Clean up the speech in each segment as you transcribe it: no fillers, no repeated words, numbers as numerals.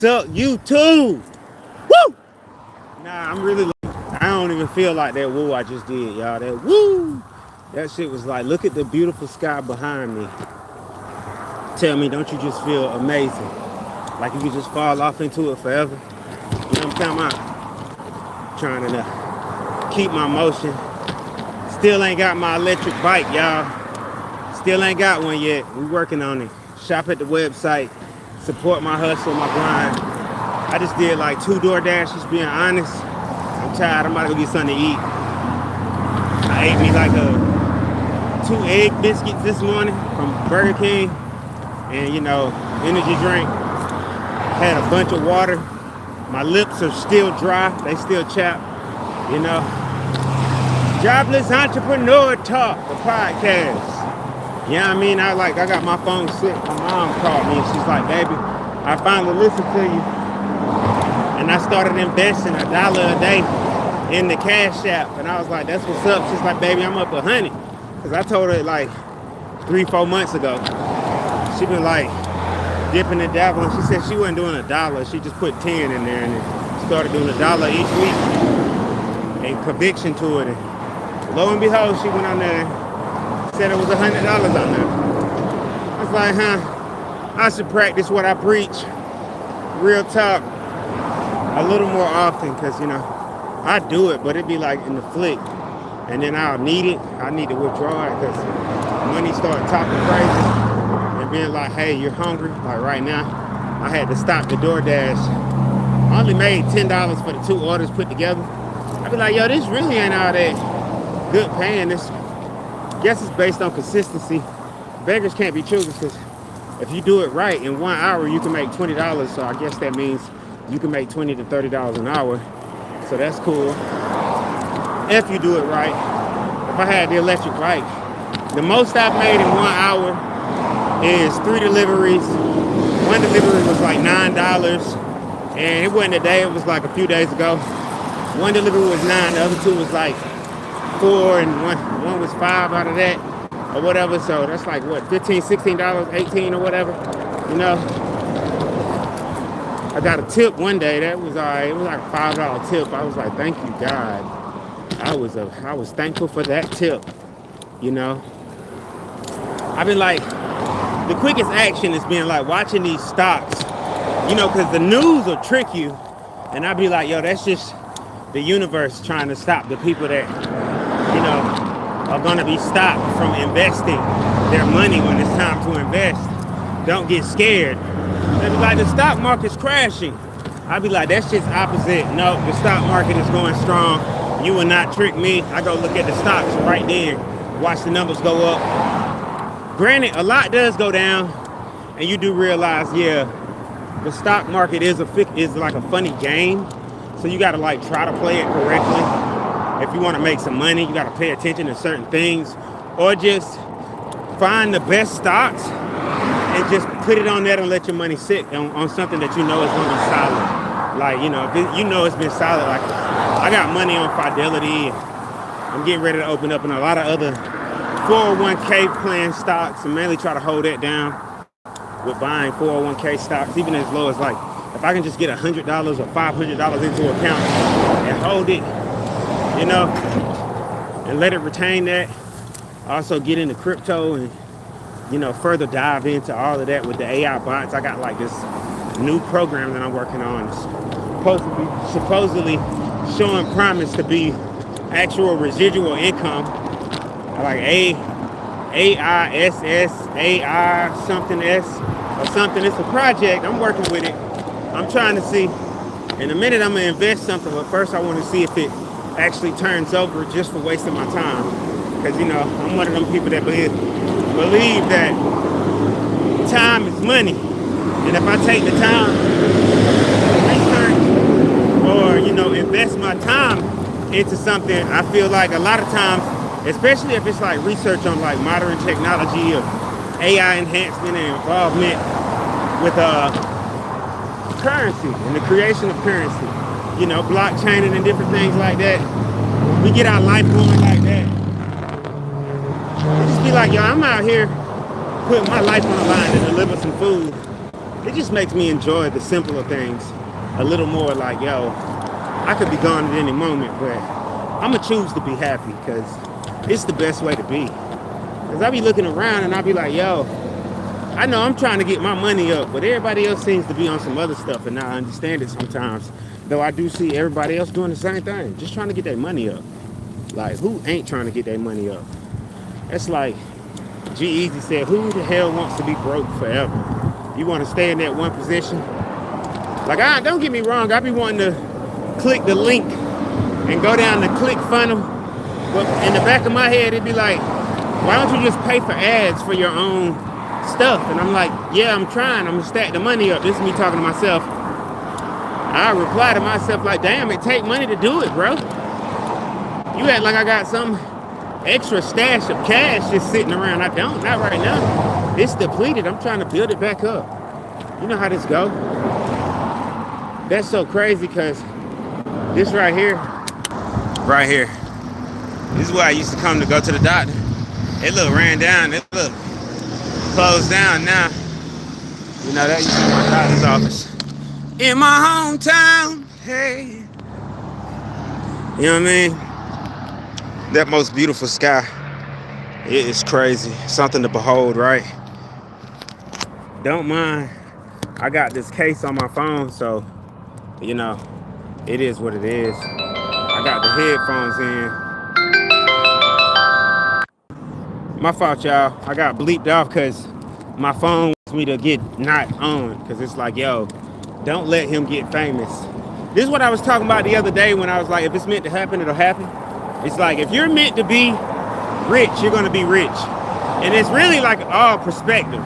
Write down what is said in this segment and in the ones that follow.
What's up, YouTube? Woo! Nah, I'm really. I don't even feel like that woo I just did, y'all. That woo! That shit was like, look at the beautiful sky behind me. Tell me, don't you just feel amazing? Like you could just fall off into it forever? You know what I'm talking about? Trying to keep my motion. Still ain't got my electric bike, y'all. Still ain't got one yet. We working on it. Shop at the website. Support my hustle, my grind. I just did like 2 door dashes, being honest. I'm tired. I'm about to go get something to eat. I ate me like 2 egg biscuits this morning from Burger King. And, you know, energy drink. Had a bunch of water. My lips are still dry. They still chapped, you know. Jobless Entrepreneur Talk, the podcast. You know what I mean? I got my phone sick. My mom called me and she's like, baby, I finally listened to you. And I started investing $1 a day in the Cash App. And I was like, that's what's up. She's like, baby, I'm up 100. Because I told her like 3-4 months ago. She been like dipping and dabbling. She said she wasn't doing $1. She just put 10 in there and started doing $1 each week. And conviction to it. And lo and behold, she went on there and said it was $100 on there. I was like, I should practice what I preach. Real talk. A little more often, because, you know, I do it, but it'd be like in the flick. And then I'll need it. I need to withdraw it because money started talking crazy and being like, hey, you're hungry. Like right now, I had to stop the DoorDash. I only made $10 for the 2 orders put together. I'd be like, yo, this really ain't all that good paying. This, guess it's based on consistency. Beggars can't be choosers, because if you do it right in 1 hour, you can make $20. So I guess that means you can make $20 to $30 an hour. So that's cool. If you do it right. If I had the electric bike, the most I've made in 1 hour is 3 deliveries. 1 delivery was like $9. And it wasn't a day, it was like a few days ago. 1 delivery was $9, the other 2 was like $4, and one was $5 out of that, or whatever. So that's like what, $15, $16, $18 or whatever, you know. I got a tip one day. That was all right. It was like a $5 tip. I was like, thank you, God. I was thankful for that tip, you know. I've been like, the quickest action is being like watching these stocks, you know, because the news will trick you. And I'd be like, yo, that's just the universe trying to stop the people that, you know, are going to be stopped from investing their money when it's time to invest. Don't get scared. They be like, the stock market's crashing. I'd be like, that's just opposite. No, the stock market is going strong. You will not trick me. I go look at the stocks right then, watch the numbers go up. Granted, a lot does go down, and you do realize, yeah, the stock market is like a funny game. So you got to like try to play it correctly. If you want to make some money, you got to pay attention to certain things, or just find the best stocks and just put it on there and let your money sit on something that you know is going to be solid. Like, you know, if you know it's been solid. Like, I got money on Fidelity. I'm getting ready to open up in a lot of other 401k plan stocks, and mainly try to hold that down with buying 401k stocks, even as low as like, if I can just get $100 or $500 into an account and hold it, you know, and let it retain that. Also get into crypto and, you know, further dive into all of that with the AI bots. I got like this new program that I'm working on. It's supposedly showing promise to be actual residual income, like AISS, AI something S or something. It's a project. I'm working with it. I'm trying to see. In a minute, I'm gonna invest something, but first I want to see if it actually turns over just for wasting my time. Because, you know, I'm one of them people that believe that time is money. And if I take the time research or, you know, invest my time into something, I feel like a lot of times, especially if it's like research on like modern technology or AI enhancement and involvement with currency and the creation of currency, you know, blockchain and different things like that. We get our life going like that. It just be like, yo, I'm out here putting my life on the line to deliver some food. it just makes me enjoy the simpler things a little more. Like, yo, I could be gone at any moment, but I'm gonna choose to be happy because it's the best way to be. Because I be looking around and I be like, yo, I know I'm trying to get my money up, but everybody else seems to be on some other stuff, and I understand it sometimes. Though I do see everybody else doing the same thing, just trying to get their money up. Like, who ain't trying to get their money up? It's like G-Eazy said, who the hell wants to be broke forever? You want to stay in that one position? Like, don't get me wrong, I be wanting to click the link and go down the click funnel, but in the back of my head, it'd be like, why don't you just pay for ads for your own stuff? And I'm like, yeah, I'm trying. I'm gonna stack the money up. This is me talking to myself. I reply to myself like, damn, it take money to do it, bro. You act like I got some extra stash of cash just sitting around. I don't, not right now. It's depleted. I'm trying to build it back up. You know how this go. That's so crazy because this right here, this is where I used to come to go to the doctor. It look ran down, it look closed down now. You know, that used to be my doctor's office. In my hometown, hey. You know what I mean? That most beautiful sky. It is crazy. Something to behold, right? Don't mind. I got this case on my phone, so, you know, it is what it is. I got the headphones in. My fault, y'all. I got bleeped off because my phone wants me to get not on. Because it's like, yo, don't let him get famous. This is what I was talking about the other day when I was like, if it's meant to happen, it'll happen. It's like, if you're meant to be rich, you're going to be rich. And it's really like all perspective.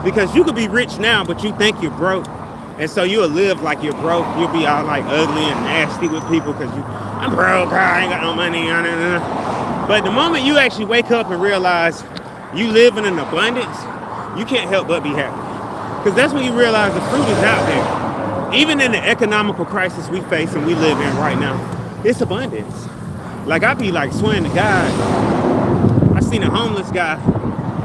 Because you could be rich now, but you think you're broke. And so you'll live like you're broke. You'll be all like ugly and nasty with people because I'm broke, I ain't got no money. But the moment you actually wake up and realize you live in an abundance, you can't help but be happy. Because that's when you realize the fruit is out there. Even in the economical crisis we face and we live in right now, it's abundance. Like, I be like swearing to God, I seen a homeless guy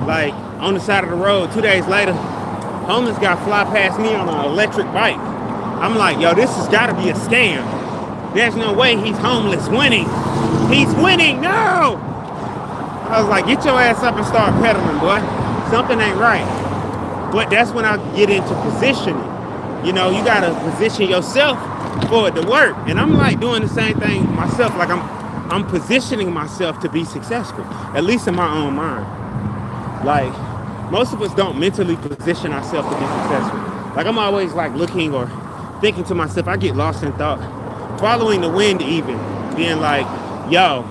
like on the side of the road. 2 days later, homeless guy fly past me on an electric bike. I'm like, yo, this has got to be a scam. There's no way he's homeless winning. He's winning, no! I was like, get your ass up and start pedaling, boy. Something ain't right. But that's when I get into positioning. You know, you gotta position yourself for it to work. And I'm like doing the same thing myself. Like I'm positioning myself to be successful, at least in my own mind. Like, most of us don't mentally position ourselves to be successful. Like, I'm always like looking or thinking to myself, I get lost in thought, following the wind even, being like, yo,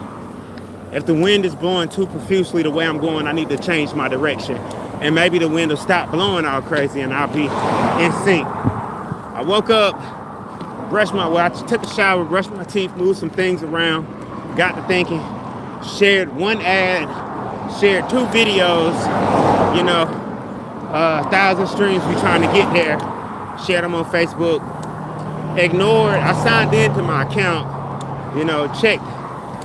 if the wind is blowing too profusely the way I'm going, I need to change my direction. And maybe the wind will stop blowing all crazy and I'll be in sync. I woke up, I took a shower, brushed my teeth, moved some things around, got to thinking, shared one ad, shared 2 videos, you know, 1,000 streams, we trying to get there, shared them on Facebook, ignored, I signed into my account, you know, checked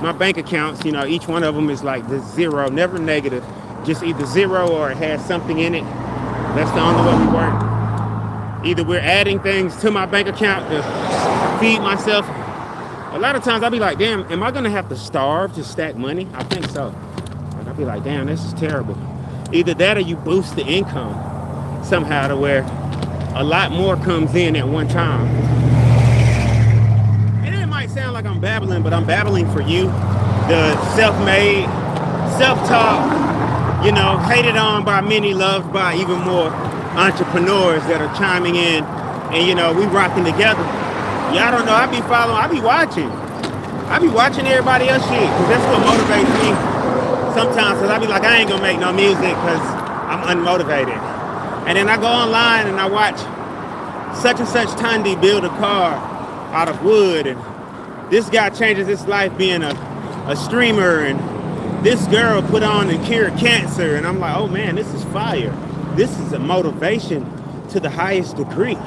my bank accounts, you know, each one of them is like the zero, never negative, just either zero or it has something in it. That's the only way we work. Either we're adding things to my bank account to feed myself. A lot of times I'll be like, damn, am I gonna have to starve to stack money? I think so. Like, I'll be like, damn, this is terrible. Either that or you boost the income somehow to where a lot more comes in at one time. And it might sound like I'm babbling, but I'm babbling for you, the self-made, self-taught, you know, hated on by many, loved by even more entrepreneurs that are chiming in, and you know, we rocking together. Y'all don't know, I be watching everybody else shit, because that's what motivates me sometimes, because I be like, I ain't gonna make no music because I'm unmotivated. And then I go online and I watch such and such Tandy build a car out of wood, and this guy changes his life being a streamer, and this girl put on and cured cancer, and I'm like, oh man, this is fire. This is a motivation to the highest degree.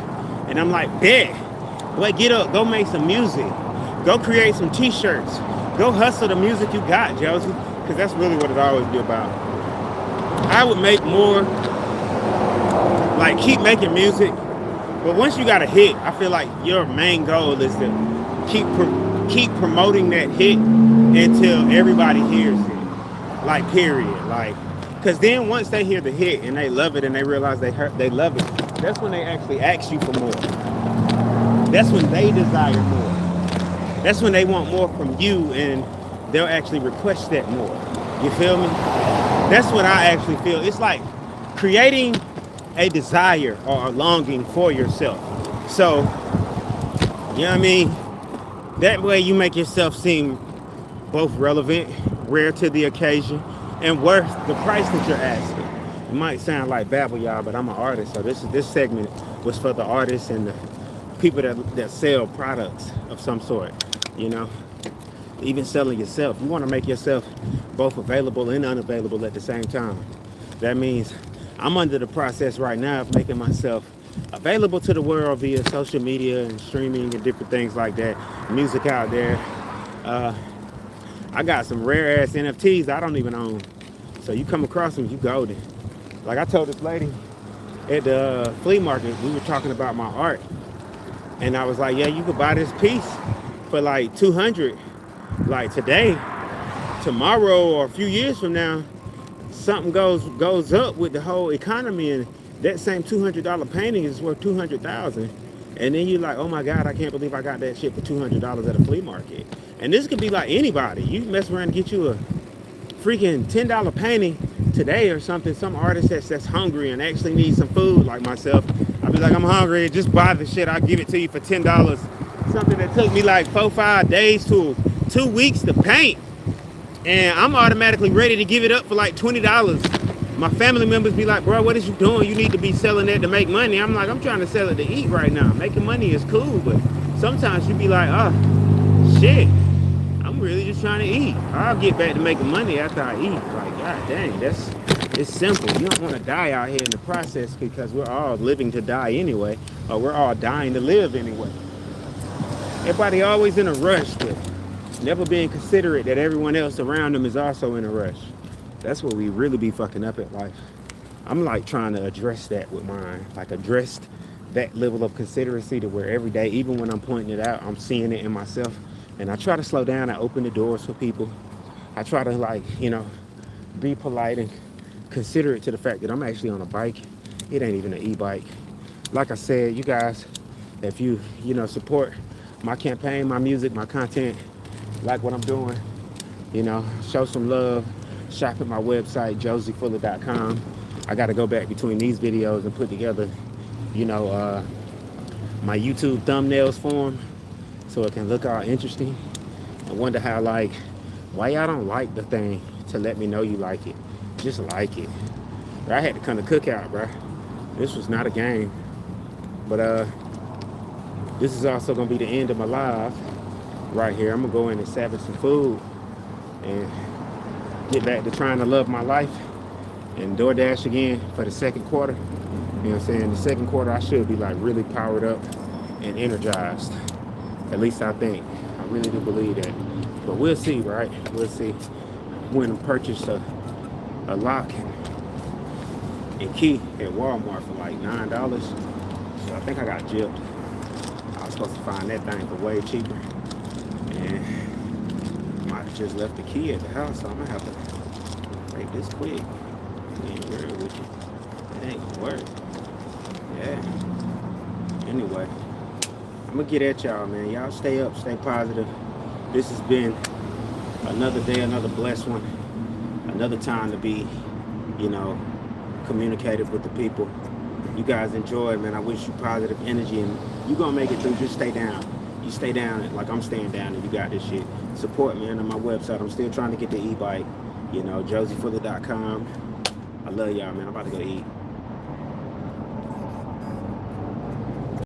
And I'm like, bet. Boy, get up, go make some music. Go create some t-shirts. Go hustle the music you got, Josie. Because that's really what it always be about. I would make more, like keep making music But once you got a hit, I feel like your main goal is to keep promoting that hit until everybody hears it. Like period. Like, cause then once they hear the hit and they love it and they realize they love it, that's when they actually ask you for more. That's when they desire more. That's when they want more from you and they'll actually request that more. You feel me? That's what I actually feel. It's like creating a desire or a longing for yourself. So, you know what I mean? That way you make yourself seem both relevant, rare to the occasion, and worth the price that you're asking. It might sound like babble, y'all, but I'm an artist, so this segment was for the artists and the people that sell products of some sort, you know? Even selling yourself. You want to make yourself both available and unavailable at the same time. That means I'm under the process right now of making myself available to the world via social media and streaming and different things like that. Music out there. I got some rare ass NFTs I don't even own. So you come across them, you golden. Like I told this lady at the flea market, we were talking about my art. And I was like, yeah, you could buy this piece for like 200. Like today, tomorrow, or a few years from now, something goes up with the whole economy, and that same $200 painting is worth $200,000. And then you're like, oh my God, I can't believe I got that shit for $200 at a flea market. And this could be like anybody. You mess around and get you a freaking $10 painting today or something. Some artist that's hungry and actually needs some food, like myself. I'll be like, I'm hungry. Just buy the shit. I'll give it to you for $10. Something that took me like 4-5 days to 2 weeks to paint, and I'm automatically ready to give it up for like $20. My family members be like, bro, what is you doing? You need to be selling that to make money. I'm like, I'm trying to sell it to eat right now. Making money is cool, but sometimes you be like, oh shit, I'm really just trying to eat. I'll get back to making money after I eat. Like, god dang, it's simple. You don't want to die out here in the process, because we're all living to die anyway, or we're all dying to live anyway. Everybody always in a rush, but never being considerate that everyone else around them is also in a rush. That's what we really be fucking up at life. I'm like trying to address that with mine. Like address that level of consideracy to where every day, even when I'm pointing it out, I'm seeing it in myself. And I try to slow down and open the doors for people. I try to like, be polite and considerate to the fact that I'm actually on a bike. It ain't even an e-bike. Like I said, you guys, if you support my campaign, my music, my content, like what I'm doing, show some love, shop at my website, josiefuller.com. I got to go back between these videos and put together, my YouTube thumbnails for them so it can look all interesting. I wonder how, why y'all don't like the thing to let me know you like it. Just like it. I had to come to cookout, bro. This was not a game. But this is also going to be the end of my live right here. I'm going to go in and savage some food and get back to trying to love my life and DoorDash again for the second quarter. You know what I'm saying? The second quarter, I should be really powered up and energized. At least I think. I really do believe that. But we'll see, right? We'll see. When I purchased a lock and key at Walmart for like $9. So I think I got gypped. I was supposed to find that thing for way cheaper. And I might have just left the key at the house, so I'm gonna have to make this quick. Ain't real with you. It ain't gonna work. Yeah. Anyway, I'm gonna get at y'all, man. Y'all stay up, stay positive. This has been another day, another blessed one. Another time to be, communicative with the people. You guys enjoy, man. I wish you positive energy, and you gonna make it through. Just stay down. You stay down like I'm staying down, and you got this shit. Support, man, on my website. I'm still trying to get the e-bike, josiefuller.com. I love y'all, man. I'm about to go eat.